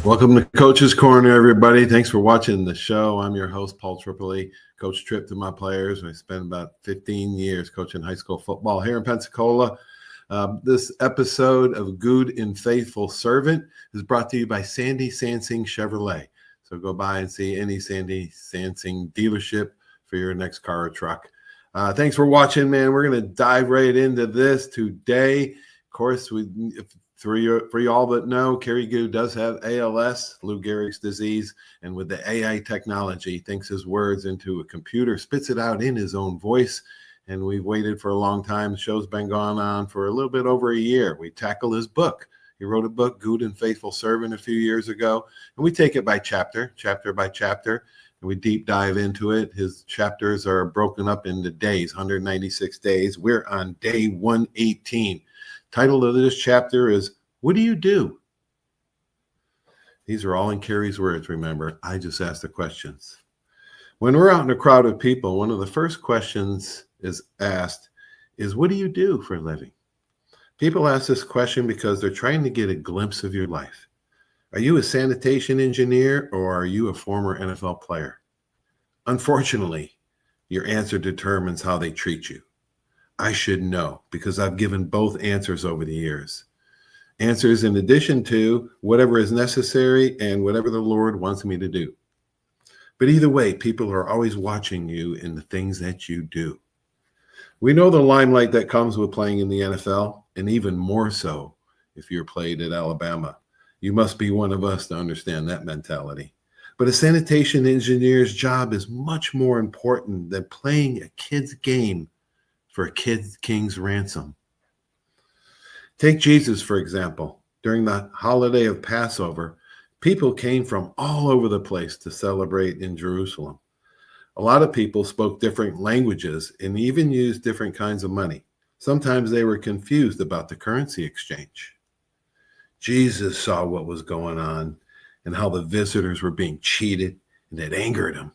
Welcome to Coach's Corner, everybody. Thanks for watching the show. I'm your host, Paul Tripoli, Coach Trip to my players. I spent about 15 years coaching high school football here in Pensacola. This episode of Goode and Faithful Servant is brought to you by Sandy Sansing Chevrolet. So go by and see any Sandy Sansing dealership for your next car or truck. Thanks for watching, man. We're going to dive right into this today. Of course, for y'all that know, Kerry Goode does have ALS, Lou Gehrig's disease, and with the AI technology, thinks his words into a computer, spits it out in his own voice, and we've waited for a long time. The show's been going on for a little bit over a year. We tackle his book. He wrote a book, Goode and Faithful Servant, a few years ago, and we take it by chapter by chapter, and we deep dive into it. His chapters are broken up into days, 196 days. We're on day 118. Title of this chapter is, What Do You Do? These are all in Kerry's words, remember. I just ask the questions. When we're out in a crowd of people, one of the first questions is asked is, what do you do for a living? People ask this question because they're trying to get a glimpse of your life. Are you a sanitation engineer or are you a former NFL player? Unfortunately, your answer determines how they treat you. I should know because I've given both answers over the years. Answers in addition to whatever is necessary and whatever the Lord wants me to do. But either way, people are always watching you in the things that you do. We know the limelight that comes with playing in the NFL, and even more so if you're played at Alabama. You must be one of us to understand that mentality. But a sanitation engineer's job is much more important than playing a kid's game for a king's ransom. Take Jesus, for example. During the holiday of Passover, people came from all over the place to celebrate in Jerusalem. A lot of people spoke different languages and even used different kinds of money. Sometimes they were confused about the currency exchange. Jesus saw what was going on and how the visitors were being cheated, and it angered him.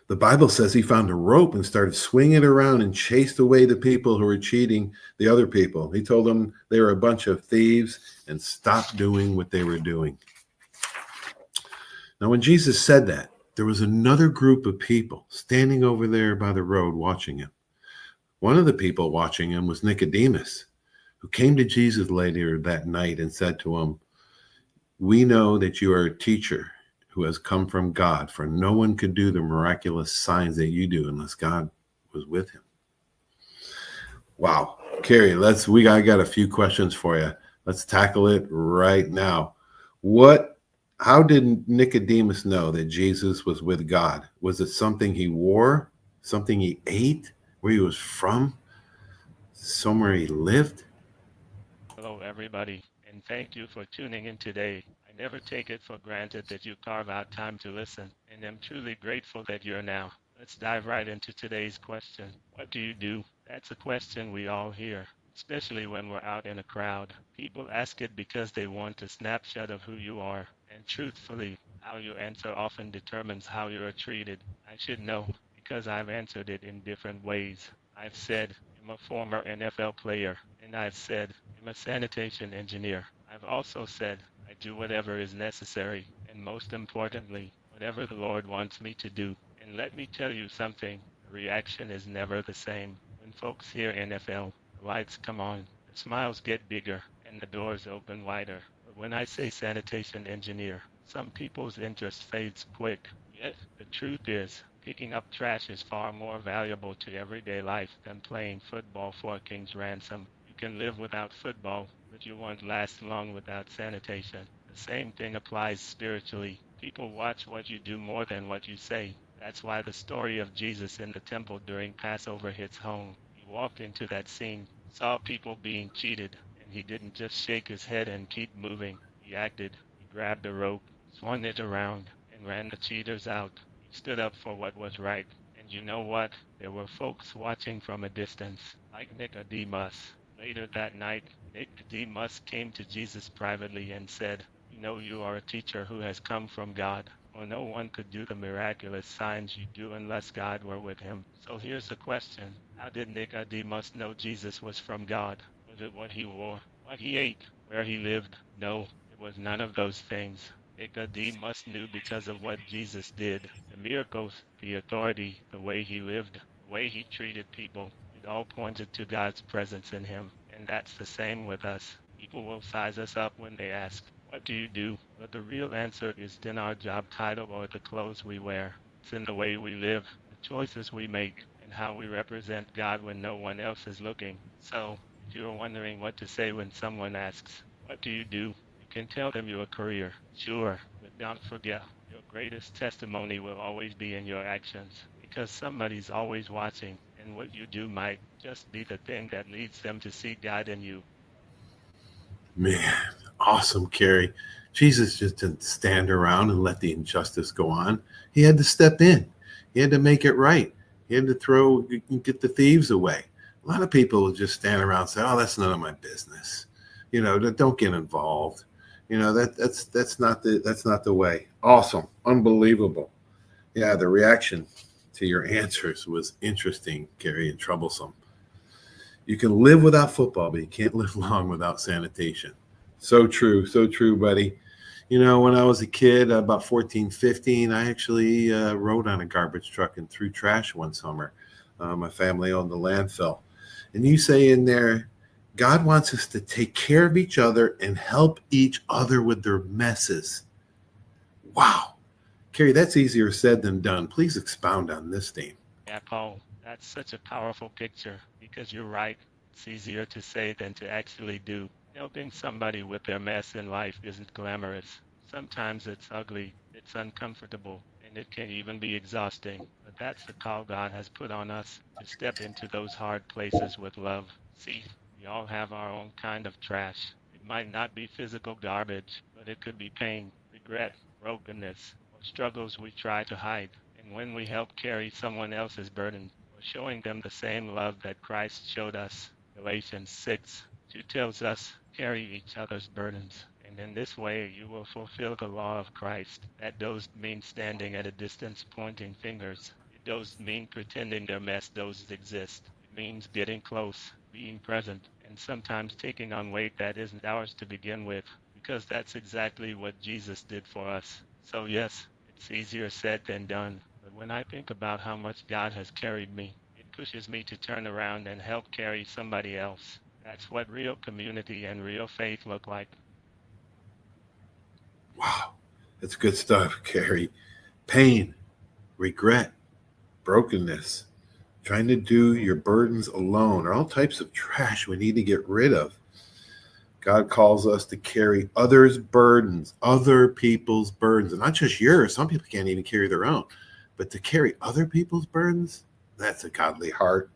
The Bible says he found a rope and started swinging it around and chased away the people who were cheating the other people. He told them they were a bunch of thieves and stopped doing what they were doing. Now, when Jesus said that, there was another group of people standing over there by the road watching him. One of the people watching him was Nicodemus, who came to Jesus later that night and said to him, "We know that you are a teacher who has come from God, for no one could do the miraculous signs that you do unless God was with him." Wow. Kerry, I got a few questions for you. Let's tackle it right now. How did Nicodemus know that Jesus was with God? Was it something he wore, something he ate, where he was from, somewhere he lived? Hello, everybody, and thank you for tuning in today. I never take it for granted that you carve out time to listen, and I'm truly grateful that you're now. Let's dive right into today's question. What do you do? That's a question we all hear, especially when we're out in a crowd. People ask it because they want a snapshot of who you are, and truthfully, how you answer often determines how you are treated. I should know because I've answered it in different ways. I've said, I'm a former NFL player, and I've said, I'm a sanitation engineer. I've also said, I do whatever is necessary, and most importantly, whatever the Lord wants me to do. And let me tell you something, the reaction is never the same. When folks hear NFL, the lights come on, the smiles get bigger, and the doors open wider. But when I say sanitation engineer, some people's interest fades quick. Yet, the truth is, picking up trash is far more valuable to everyday life than playing football for a king's ransom. You can live without football, but you won't last long without sanitation. The same thing applies spiritually. People watch what you do more than what you say. That's why the story of Jesus in the temple during Passover hits home. He walked into that scene, saw people being cheated, and he didn't just shake his head and keep moving. He acted. He grabbed a rope, swung it around, and ran the cheaters out. He stood up for what was right. And you know what? There were folks watching from a distance, like Nicodemus. Later that night, Nicodemus came to Jesus privately and said, "You know you are a teacher who has come from God, for no one could do the miraculous signs you do unless God were with him." So here's the question. How did Nicodemus know Jesus was from God? Was it what he wore, what he ate, where he lived? No, it was none of those things. Nicodemus knew because of what Jesus did. The miracles, the authority, the way he lived, the way he treated people, it all pointed to God's presence in him. And that's the same with us. People will size us up when they ask, "What do you do?" But the real answer isn't in our job title or the clothes we wear. It's in the way we live, the choices we make, and how we represent God when no one else is looking. So, if you're wondering what to say when someone asks, "What do you do?" you can tell them your career, sure, but don't forget, your greatest testimony will always be in your actions, because somebody's always watching, and what you do might just be the thing that leads them to see God in you. Man, awesome, Carrie. Jesus just didn't stand around and let the injustice go on. He had to step in. He had to make it right. He had to get the thieves away. A lot of people will just stand around and say, "Oh, that's none of my business." Don't get involved. That's not the way. Awesome, unbelievable. Yeah, the reaction to your answers was interesting, Carrie, and troublesome. You can live without football, but you can't live long without sanitation. So true, buddy. When I was a kid, about 14, 15, I actually rode on a garbage truck and threw trash one summer. My family owned the landfill. And you say in there, God wants us to take care of each other and help each other with their messes. Wow. Carrie, that's easier said than done. Please expound on this theme. Yeah, Paul, that's such a powerful picture, because you're right. It's easier to say than to actually do. Helping somebody with their mess in life isn't glamorous. Sometimes it's ugly, it's uncomfortable, and it can even be exhausting. But that's the call God has put on us, to step into those hard places with love. See, we all have our own kind of trash. It might not be physical garbage, but it could be pain, regret, brokenness, or struggles we try to hide. And when we help carry someone else's burden, we're showing them the same love that Christ showed us. Galatians 6:2 tells us, "Carry each other's burdens." And in this way, you will fulfill the law of Christ. That doesn't mean standing at a distance pointing fingers. It doesn't mean pretending their mess doesn't exist. It means getting close, being present, and sometimes taking on weight that isn't ours to begin with, because that's exactly what Jesus did for us. So yes, it's easier said than done. But when I think about how much God has carried me, it pushes me to turn around and help carry somebody else. That's what real community and real faith look like. Wow. That's good stuff, Carrie. Pain, regret, brokenness, trying to do your burdens alone are all types of trash we need to get rid of. God calls us to carry others' burdens, other people's burdens, and not just yours. Some people can't even carry their own, but to carry other people's burdens, that's a godly heart.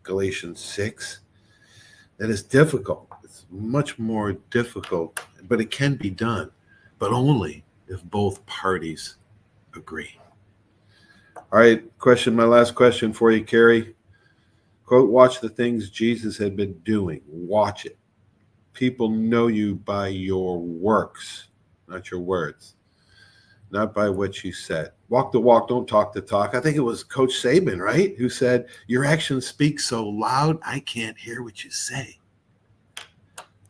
Galatians 6. That is difficult. It's much more difficult, but it can be done, but only if both parties agree. All right, my last question for you, Carrie. Quote, watch the things Jesus had been doing. Watch it. People know you by your works, not your words, not by what you said. Walk the walk, don't talk the talk. I think it was Coach Saban, right? Who said, your actions speak so loud, I can't hear what you say.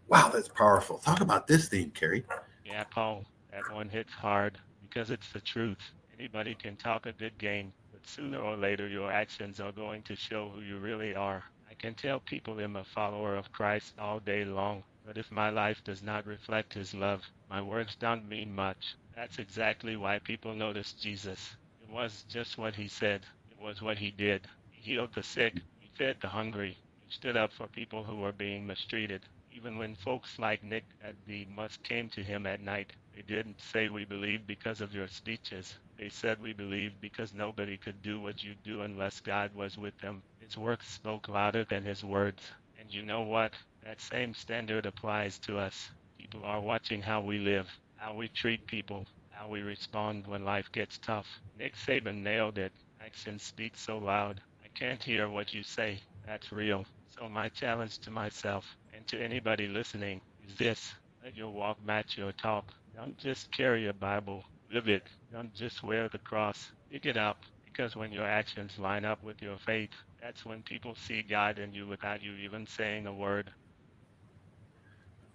Wow, that's powerful. Talk about this theme, Carrie. Yeah, Paul, that one hits hard, because it's the truth. Anybody can talk a good game, but sooner or later your actions are going to show who you really are. I can tell people I'm a follower of Christ all day long, but if my life does not reflect his love, my words don't mean much. That's exactly why people notice Jesus. It was just what he said, it was what he did. He healed the sick, he fed the hungry, he stood up for people who were being mistreated. Even when folks like Nick at the mosque came to him at night, they didn't say we believe because of your speeches. They said we believe because nobody could do what you do unless God was with them. His works spoke louder than his words. And you know what? That same standard applies to us. People are watching how we live, how we treat people, how we respond when life gets tough. Nick Saban nailed it. Actions speak so loud. I can't hear what you say. That's real. So my challenge to myself and to anybody listening is this: let your walk match your talk. Don't just carry a Bible, live it. Don't just wear the cross, pick it up. Because when your actions line up with your faith, that's when people see God in you without you even saying a word.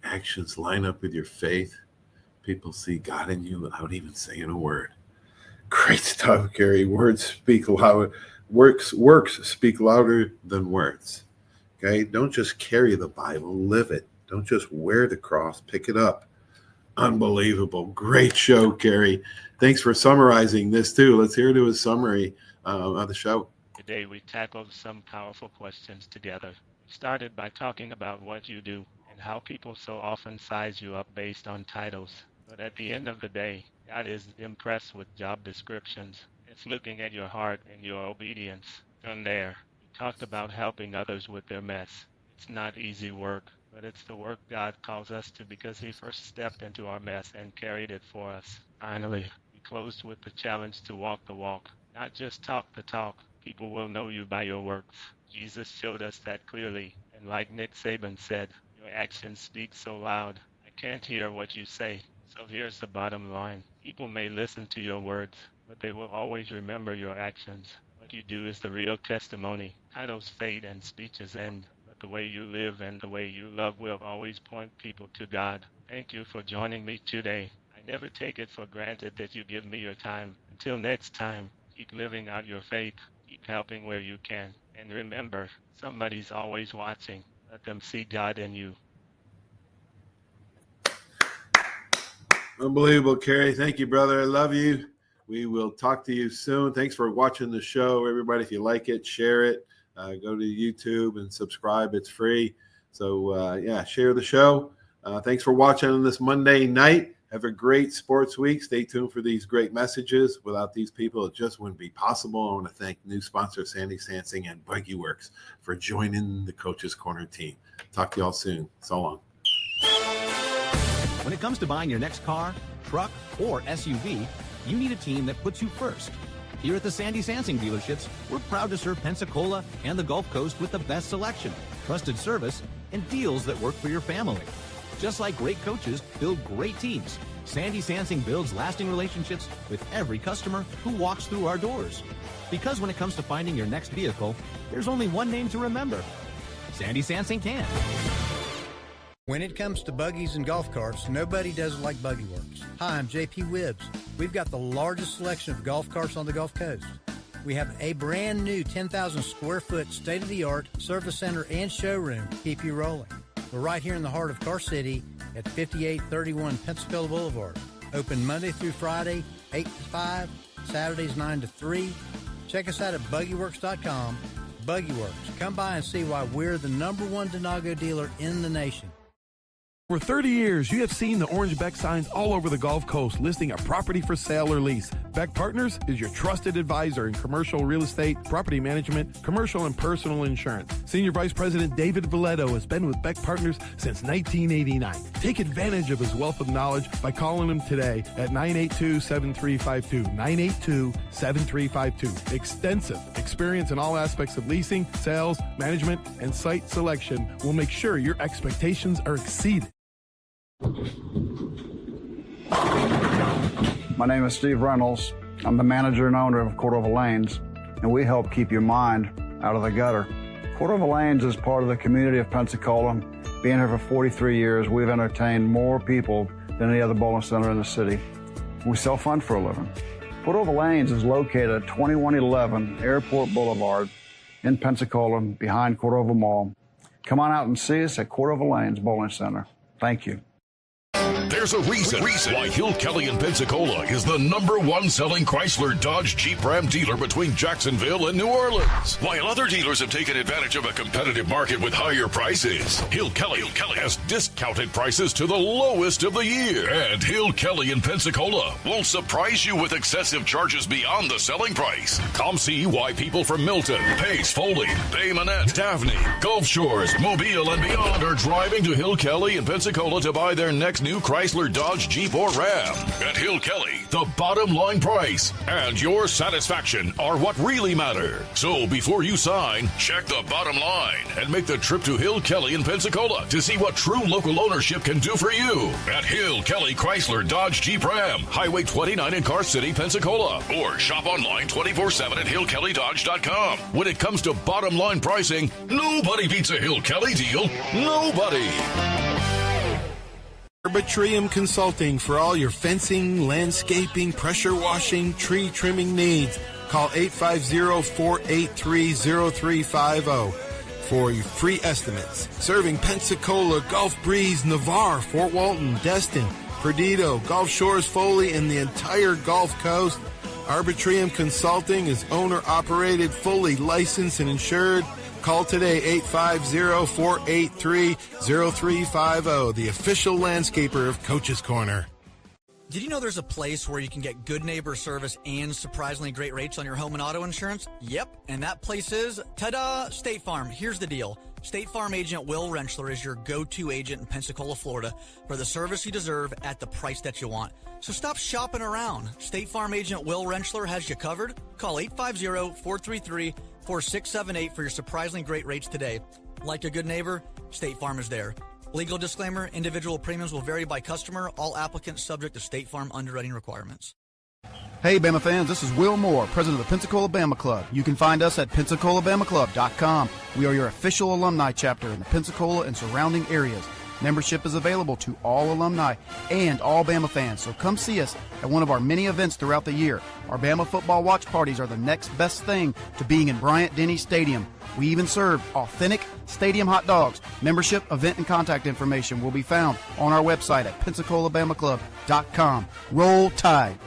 Actions line up with your faith. People see God in you without even saying a word. Great stuff, Gary. Words speak loud. Works speak louder than words. Okay? Don't just carry the Bible, live it. Don't just wear the cross, pick it up. Unbelievable. Great show, Gary. Thanks for summarizing this too. Let's hear to his summary of the show. Today we tackled some powerful questions together. We started by talking about what you do and how people so often size you up based on titles. But at the end of the day, God is impressed with job descriptions. It's looking at your heart and your obedience. From there, we talked about helping others with their mess. It's not easy work, but it's the work God calls us to because he first stepped into our mess and carried it for us. Finally, we closed with the challenge to walk the walk, not just talk the talk. People will know you by your works. Jesus showed us that clearly, and like Nick Saban said, your actions speak so loud, I can't hear what you say. So here's the bottom line. People may listen to your words, but they will always remember your actions. What you do is the real testimony. Titles fade and speeches end, but the way you live and the way you love will always point people to God. Thank you for joining me today. I never take it for granted that you give me your time. Until next time, keep living out your faith. Keep helping where you can. And remember, somebody's always watching. Let them see God in you. Unbelievable, Kerry. Thank you, brother. I love you. We will talk to you soon. Thanks for watching the show. Everybody, if you like it, share it. Go to YouTube and subscribe. It's free. So, share the show. Thanks for watching on this Monday night. Have a great sports week. Stay tuned for these great messages. Without these people, it just wouldn't be possible. I want to thank new sponsor Sandy Sansing and Buggy Works for joining the Coach's Corner team. Talk to y'all soon. So long. When it comes to buying your next car, truck, or SUV, you need a team that puts you first. Here at the Sandy Sansing dealerships, we're proud to serve Pensacola and the Gulf Coast with the best selection, trusted service, and deals that work for your family. Just like great coaches build great teams, Sandy Sansing builds lasting relationships with every customer who walks through our doors. Because when it comes to finding your next vehicle, there's only one name to remember. Sandy Sansing can. When it comes to buggies and golf carts, nobody does it like Buggy Works. Hi, I'm JP Wibbs. We've got the largest selection of golf carts on the Gulf Coast. We have a brand new 10,000 square foot state-of-the-art service center and showroom to keep you rolling. We're right here in the heart of Car City at 5831 Pensacola Boulevard. Open Monday through Friday, 8 to 5, Saturdays 9 to 3. Check us out at buggyworks.com. Buggy Works. Come by and see why we're the #1 Denago dealer in the nation. For 30 years, you have seen the orange Beck signs all over the Gulf Coast listing a property for sale or lease. Beck Partners is your trusted advisor in commercial real estate, property management, commercial and personal insurance. Senior Vice President David Valletto has been with Beck Partners since 1989. Take advantage of his wealth of knowledge by calling him today at 982-7352. 982-7352. Extensive experience in all aspects of leasing, sales, management, and site selection will make sure your expectations are exceeded. My name is Steve Reynolds. I'm the manager and owner of Cordova Lanes, and we help keep your mind out of the gutter. Cordova Lanes is part of the community of Pensacola. Being here for 43 years, we've entertained more people than any other bowling center in the city. We self-fund for a living. Cordova Lanes is located at 2111 Airport Boulevard in Pensacola, behind Cordova Mall. Come on out and see us at Cordova Lanes Bowling Center. Thank you. There's a reason why Hill Kelly in Pensacola is the #1 selling Chrysler Dodge Jeep Ram dealer between Jacksonville and New Orleans. While other dealers have taken advantage of a competitive market with higher prices, Hill Kelly has discounted prices to the lowest of the year. And Hill Kelly in Pensacola won't surprise you with excessive charges beyond the selling price. Come see why people from Milton, Pace, Foley, Bay Minette, Daphne, Gulf Shores, Mobile, and beyond are driving to Hill Kelly in Pensacola to buy their next new Chrysler, Dodge, Jeep, or Ram. At Hill Kelly, the bottom line price and your satisfaction are what really matter. So before you sign, check the bottom line and make the trip to Hill Kelly in Pensacola to see what true local ownership can do for you. At Hill Kelly Chrysler, Dodge, Jeep, Ram, Highway 29 in Car City, Pensacola. Or shop online 24/7 at hillkellydodge.com. When it comes to bottom line pricing, nobody beats a Hill Kelly deal. Nobody. Arbitrium Consulting for all your fencing, landscaping, pressure washing, tree trimming needs. Call 850-483-0350 for your free estimates. Serving Pensacola, Gulf Breeze, Navarre, Fort Walton, Destin, Perdido, Gulf Shores, Foley, and the entire Gulf Coast. Arbitrium Consulting is owner-operated, fully licensed and insured. Call today, 850-483-0350, the official landscaper of Coach's Corner. Did you know there's a place where you can get good neighbor service and surprisingly great rates on your home and auto insurance? Yep, and that place is, ta-da, State Farm. Here's the deal. State Farm agent Will Rentschler is your go-to agent in Pensacola, Florida for the service you deserve at the price that you want. So stop shopping around. State Farm agent Will Rentschler has you covered. Call 850-433-4678 for your surprisingly great rates today. Like a good neighbor, State Farm is there. Legal disclaimer, individual premiums will vary by customer. All applicants subject to State Farm underwriting requirements. Hey, Bama fans, this is Will Moore, president of the Pensacola Bama Club. You can find us at PensacolaBamaClub.com. We are your official alumni chapter in the Pensacola and surrounding areas. Membership is available to all alumni and all Bama fans, so come see us at one of our many events throughout the year. Our Bama football watch parties are the next best thing to being in Bryant-Denny Stadium. We even serve authentic stadium hot dogs. Membership, event, and contact information will be found on our website at PensacolaBamaClub.com. Roll Tide.